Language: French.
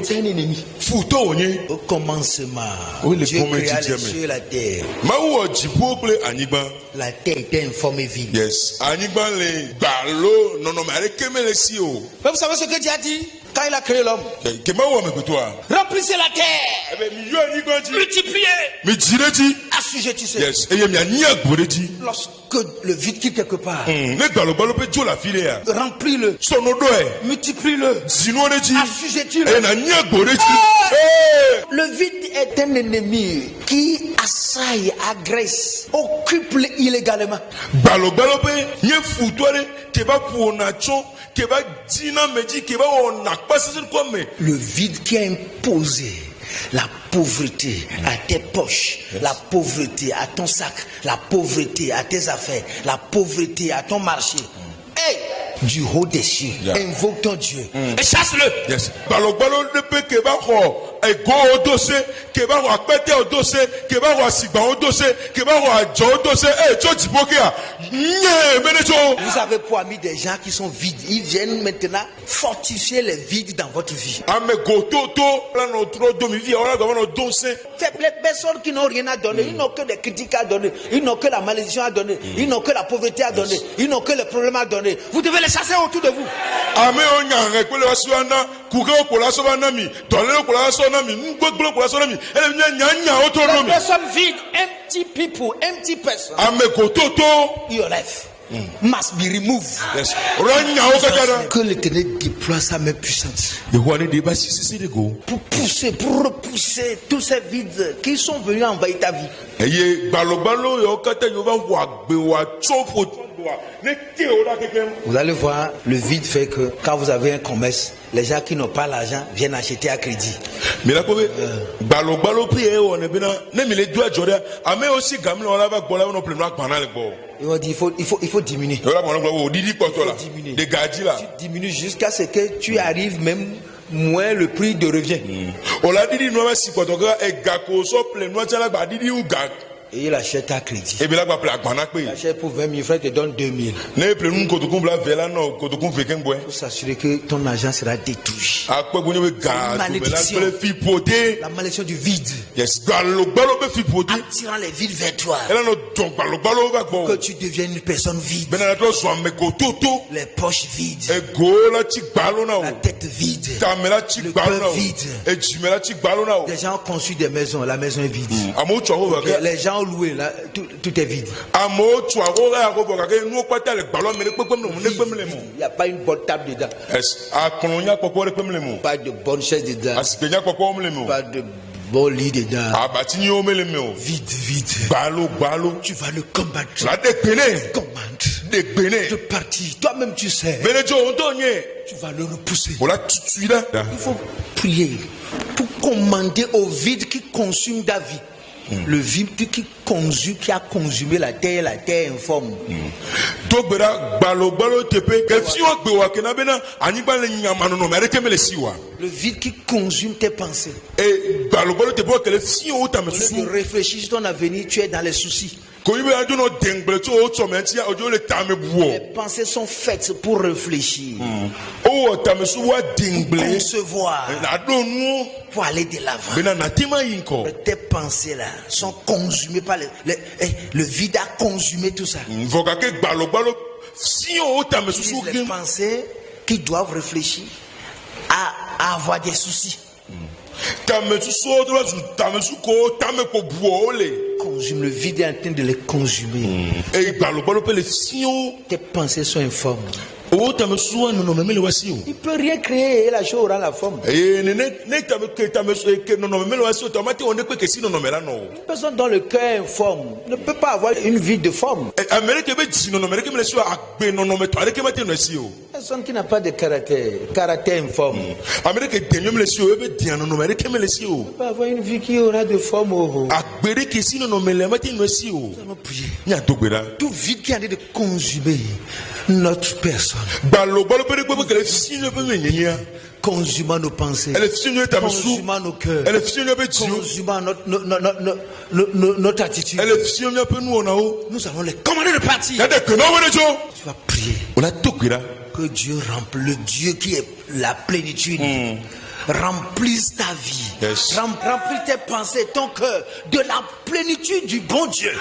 C'est un ennemi. Au commencement, Dieu créa les cieux et la terre. La terre était informe et vide. Yes. Mais vous savez ce que Dieu a dit quand il a créé l'homme? Remplissez la terre, multipliez, assujettissez. Yes. Lorsque le vide quitte quelque part, remplis-le, multiplie-le, assujettis-le. Le vide est un ennemi qui assaille, agresse, occupe illégalement. Le vide qui a imposé la pauvreté à tes poches, la pauvreté à ton sac, la pauvreté à tes affaires, la pauvreté à ton marché. Hey! Du haut des cieux, invoque ton Dieu et chasse-le. Yes. Vous avez pour amis des gens qui sont vides. Ils viennent maintenant fortifier les vides dans votre vie. Les personnes qui n'ont rien à donner, ils n'ont que des critiques à donner, ils n'ont que la malédiction à donner, ils n'ont que la pauvreté à donner, ils n'ont que les problèmes à donner. Vous devez les chasser autour de vous. Les personnes vides, empty people, empty persons. Your life must be removed. Yes. Que l'Éternel déploie sa main puissante pour pousser, pour repousser tous ces vides qui sont venus envahir ta vie. Vous allez voir, le vide fait que quand vous avez un commerce, les gens qui n'ont pas l'argent viennent acheter à crédit. Il vont dire il faut diminuer. Tu diminues jusqu'à ce que tu arrives même moins le prix de revient. Et il achète à crédit. Il achète pour 20 000 francs, il te donne 2 000. Pour s'assurer que ton argent sera détruit. Malédiction. La malédiction du vide. Attirant les vides vers toi. Pour que tu deviennes une personne vide. Les poches vides. La tête vide. Le cœur vide. Les gens ont conçu des maisons, la maison est vide. Les gens ont loué, là, tout est vide. Il n'y a pas une bonne table dedans. Pas de bonne chaise dedans. Pas de bon lit dedans. Vide, vide. Tu vas le combattre. De partir. Toi-même tu sais. Tu vas le repousser. Il faut prier pour commander au vide qui consume ta vie. Le vide qui a consumé la terre informe. Le vide qui consume tes pensées. Tu réfléchis sur ton avenir, tu es dans les soucis. Les pensées sont faites pour réfléchir, pour concevoir, pour aller de l'avant. Tes pensées là sont consumées par le vide a consumé tout ça. Les pensées qui doivent réfléchir à avoir des soucis. Consume, le vide est en train de les consumer. Tes pensées sont informes. Il ne peut rien créer et la chose aura la forme. Une personne dont le cœur est informe ne peut pas avoir une vie de forme. Une personne qui n'a pas de caractère informe, ne peut pas avoir une vie qui aura de forme. Nous allons prier. Tout vide qui a de consumer notre personne, consumant nos pensées, consumant nos cœurs, consumant notre attitude. Nous allons les commander de partir. Tu vas prier que Dieu remplisse, le Dieu qui est la plénitude, remplisse ta vie. Yes. Remplis tes pensées, ton cœur de la plénitude du bon Dieu.